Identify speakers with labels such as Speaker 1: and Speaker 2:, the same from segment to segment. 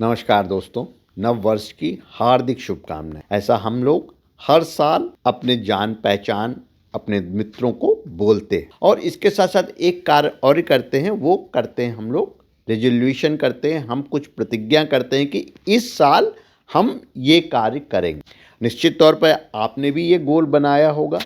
Speaker 1: नमस्कार दोस्तों, नव वर्ष की हार्दिक शुभकामनाएं। ऐसा हम लोग हर साल अपने जान पहचान अपने मित्रों को बोलते हैं और इसके साथ साथ एक कार्य और करते हैं, वो करते हैं हम लोग रेजोल्यूशन करते हैं। हम कुछ प्रतिज्ञा करते हैं कि इस साल हम ये कार्य करेंगे। निश्चित तौर पर आपने भी ये गोल बनाया होगा।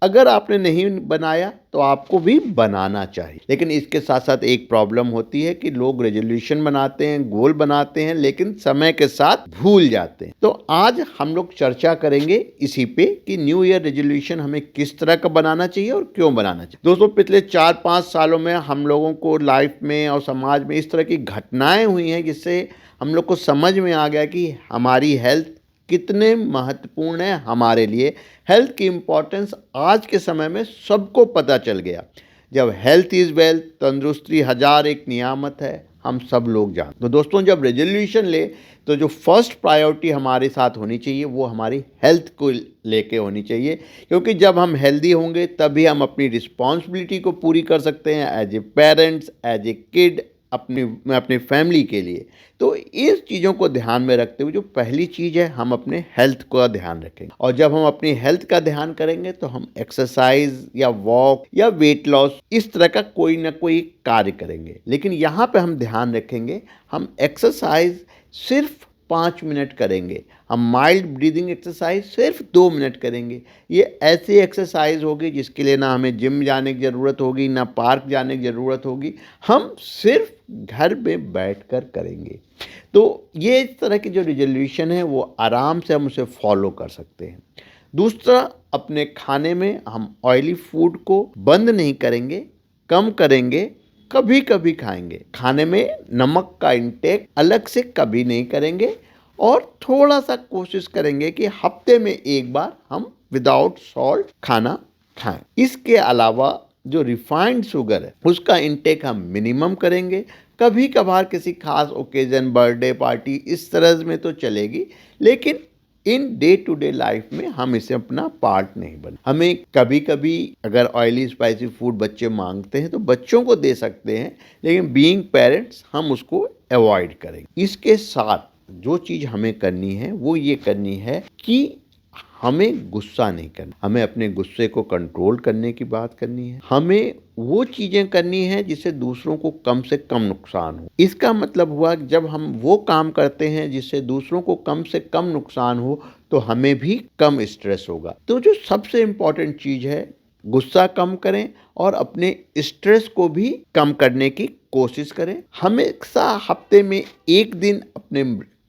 Speaker 1: अगर आपने नहीं बनाया तो आपको भी बनाना चाहिए। लेकिन इसके साथ साथ एक प्रॉब्लम होती है कि लोग रेजोल्यूशन बनाते हैं, गोल बनाते हैं, लेकिन समय के साथ भूल जाते हैं। तो आज हम लोग चर्चा करेंगे इसी पे कि न्यू ईयर रेजोल्यूशन हमें किस तरह का बनाना चाहिए और क्यों बनाना चाहिए। दोस्तों, पिछले 4-5 सालों में हम लोगों को लाइफ में और समाज में इस तरह की घटनाएं हुई हैं जिससे हम लोग को समझ में आ गया कि हमारी हेल्थ कितने महत्वपूर्ण है हमारे लिए। हेल्थ की इम्पोर्टेंस आज के समय में सबको पता चल गया। जब हेल्थ इज़ वेल्थ, तंदुरुस्ती हजार एक नियामत है, हम सब लोग जानते। तो दोस्तों, जब रेजोल्यूशन ले तो जो फर्स्ट प्रायोरिटी हमारे साथ होनी चाहिए वो हमारी हेल्थ को लेके होनी चाहिए, क्योंकि जब हम हेल्दी होंगे तभी हम अपनी रिस्पॉन्सिबिलिटी को पूरी कर सकते हैं as a parents, as a kid, अपनी फैमिली के लिए। तो इस चीज़ों को ध्यान में रखते हुए जो पहली चीज़ है, हम अपने हेल्थ का ध्यान रखेंगे। और जब हम अपनी हेल्थ का ध्यान करेंगे तो हम एक्सरसाइज या वॉक या वेट लॉस इस तरह का कोई ना कोई कार्य करेंगे। लेकिन यहाँ पे हम ध्यान रखेंगे, हम एक्सरसाइज सिर्फ 5 मिनट करेंगे, हम माइल्ड ब्रीदिंग एक्सरसाइज सिर्फ 2 मिनट करेंगे। ये ऐसी एक्सरसाइज होगी जिसके लिए ना हमें जिम जाने की ज़रूरत होगी, ना पार्क जाने की ज़रूरत होगी, हम सिर्फ घर में बैठकर करेंगे। तो ये इस तरह की जो रिजोल्यूशन है वो आराम से हम उसे फॉलो कर सकते हैं। दूसरा, अपने खाने में हम ऑयली फूड को बंद नहीं करेंगे, कम करेंगे, कभी कभी खाएंगे। खाने में नमक का इंटेक अलग से कभी नहीं करेंगे और थोड़ा सा कोशिश करेंगे कि हफ्ते में एक बार हम विदाउट सॉल्ट खाना खाएं। इसके अलावा जो रिफाइंड शुगर है उसका इंटेक हम मिनिमम करेंगे। कभी कभार किसी खास ओकेजन, बर्थडे पार्टी इस तरह में तो चलेगी, लेकिन in day to day life में हम इसे अपना पार्ट नहीं बना। हमें कभी कभी अगर ऑयली स्पाइसी फूड बच्चे मांगते हैं तो बच्चों को दे सकते हैं, लेकिन बीइंग पेरेंट्स हम उसको अवॉइड करेंगे। इसके साथ जो चीज़ हमें करनी है वो ये करनी है कि हमें गुस्सा नहीं करना। हमें अपने गुस्से को कंट्रोल करने की बात करनी है। हमें वो चीज़ें करनी है जिससे दूसरों को कम से कम नुकसान हो। इसका मतलब हुआ कि जब हम वो काम करते हैं जिससे दूसरों को कम से कम नुकसान हो तो हमें भी कम स्ट्रेस होगा। तो जो सबसे इम्पॉर्टेंट चीज़ है, गुस्सा कम करें और अपने स्ट्रेस को भी कम करने की कोशिश करें। हमेशा हफ्ते में एक दिन अपने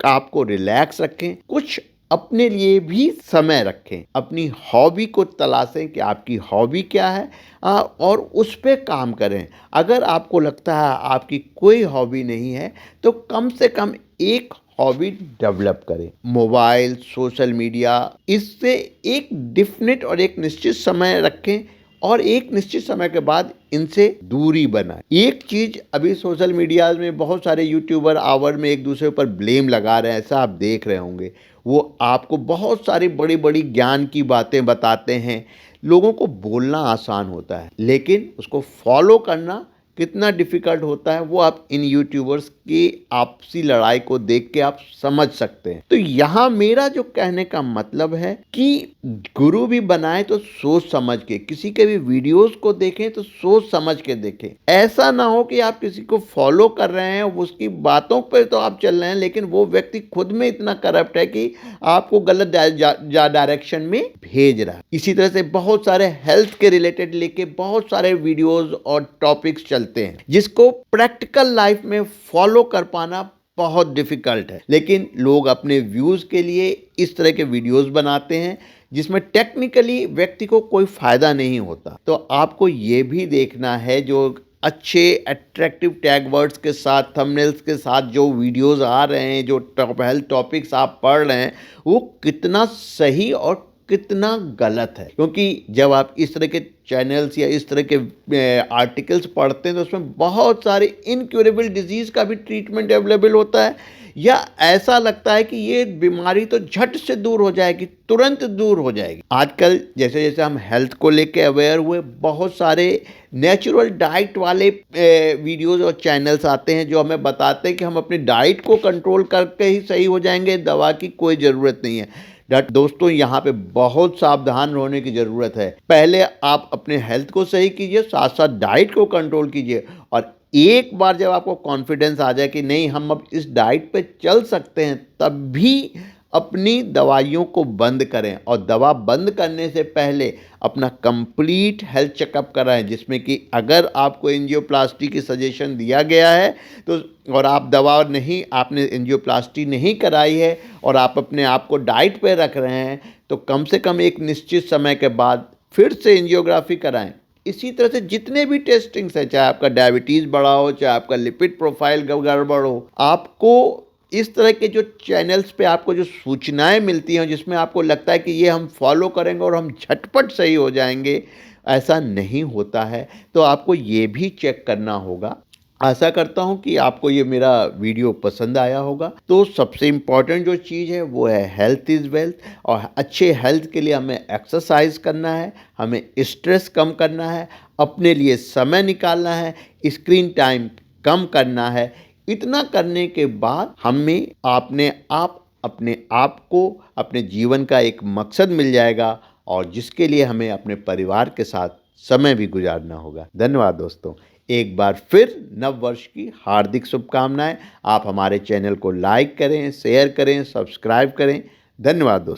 Speaker 1: आप को रिलैक्स रखें, कुछ अपने लिए भी समय रखें, अपनी हॉबी को तलाशें कि आपकी हॉबी क्या है और उस पे काम करें। अगर आपको लगता है आपकी कोई हॉबी नहीं है तो कम से कम एक हॉबी डेवलप करें। मोबाइल, सोशल मीडिया, इससे एक डिफिनिट और एक निश्चित समय रखें और एक निश्चित समय के बाद इनसे दूरी बनाएं। एक चीज़, अभी सोशल मीडिया में बहुत सारे यूट्यूबर आवर में एक दूसरे पर ब्लेम लगा रहे हैं, ऐसा आप देख रहे होंगे। वो आपको बहुत सारी बड़ी बड़ी ज्ञान की बातें बताते हैं। लोगों को बोलना आसान होता है, लेकिन उसको फॉलो करना कितना डिफ़िकल्ट होता है वो आप इन यूट्यूबर्स की आपसी लड़ाई को देख के आप समझ सकते हैं। तो यहाँ मेरा जो कहने का मतलब है कि गुरु भी बनाए तो सोच समझ के, किसी के भी वीडियोस को देखें तो सोच समझ के देखें। ऐसा ना हो कि आप किसी को फॉलो कर रहे हैं, उसकी बातों पर तो आप चल रहे हैं, लेकिन वो व्यक्ति खुद में इतना करप्ट है कि आपको गलत डायरेक्शन में भेज रहा है। इसी तरह से बहुत सारे हेल्थ के रिलेटेड लेके बहुत सारे वीडियोस और टॉपिक्स चलते हैं जिसको प्रैक्टिकल लाइफ में फॉलो कर पाना बहुत डिफिकल्ट है। लेकिन लोग अपने व्यूज के लिए इस तरह के वीडियोस बनाते हैं जिसमें टेक्निकली व्यक्ति को कोई फायदा नहीं होता। तो आपको ये भी देखना है, जो अच्छे अट्रैक्टिव टैग वर्ड्स के साथ, थंबनेल्स के साथ जो वीडियोस आ रहे हैं, जो हेल्थ टॉपिक्स आप पढ़ रहे हैं, वो कितना सही और कितना गलत है। क्योंकि जब आप इस तरह के चैनल्स या इस तरह के आर्टिकल्स पढ़ते हैं तो उसमें बहुत सारे इनक्यूरेबल डिजीज़ का भी ट्रीटमेंट अवेलेबल होता है, या ऐसा लगता है कि ये बीमारी तो झट से दूर हो जाएगी, तुरंत दूर हो जाएगी। आजकल जैसे जैसे हम हेल्थ को लेके अवेयर हुए, बहुत सारे नेचुरल डाइट वाले वीडियोज़ और चैनल्स आते हैं जो हमें बताते हैं कि हम अपनी डाइट को कंट्रोल करके ही सही हो जाएंगे, दवा की कोई ज़रूरत नहीं है। दोस्तों, यहाँ पे बहुत सावधान रहने की ज़रूरत है। पहले आप अपने हेल्थ को सही कीजिए, साथ साथ डाइट को कंट्रोल कीजिए, और एक बार जब आपको कॉन्फिडेंस आ जाए कि नहीं, हम अब इस डाइट पे चल सकते हैं, तब भी अपनी दवाइयों को बंद करें। और दवा बंद करने से पहले अपना कंप्लीट हेल्थ चेकअप कराएं, जिसमें कि अगर आपको एंजियोप्लास्टी की सजेशन दिया गया है तो, और आप दवा नहीं, आपने एंजियोप्लास्टी नहीं कराई है और आप अपने आप को डाइट पे रख रहे हैं, तो कम से कम एक निश्चित समय के बाद फिर से एंजियोग्राफी कराएं। इसी तरह से जितने भी टेस्टिंग्स हैं, चाहे आपका डायबिटीज़ बढ़ा हो, चाहे आपका लिपिड प्रोफाइल गड़बड़ हो, आपको इस तरह के जो चैनल्स पे आपको जो सूचनाएं मिलती हैं, जिसमें आपको लगता है कि ये हम फॉलो करेंगे और हम झटपट सही हो जाएंगे, ऐसा नहीं होता है। तो आपको ये भी चेक करना होगा। आशा करता हूँ कि आपको ये मेरा वीडियो पसंद आया होगा। तो सबसे इम्पॉर्टेंट जो चीज़ है वो है हेल्थ इज़ वेल्थ, और अच्छे हेल्थ के लिए हमें एक्सरसाइज करना है, हमें स्ट्रेस कम करना है, अपने लिए समय निकालना है, स्क्रीन टाइम कम करना है। इतना करने के बाद हमें अपने आप को अपने जीवन का एक मकसद मिल जाएगा, और जिसके लिए हमें अपने परिवार के साथ समय भी गुजारना होगा। धन्यवाद दोस्तों। एक बार फिर नव वर्ष की हार्दिक शुभकामनाएं। आप हमारे चैनल को लाइक करें, शेयर करें, सब्सक्राइब करें। धन्यवाद दोस्तों।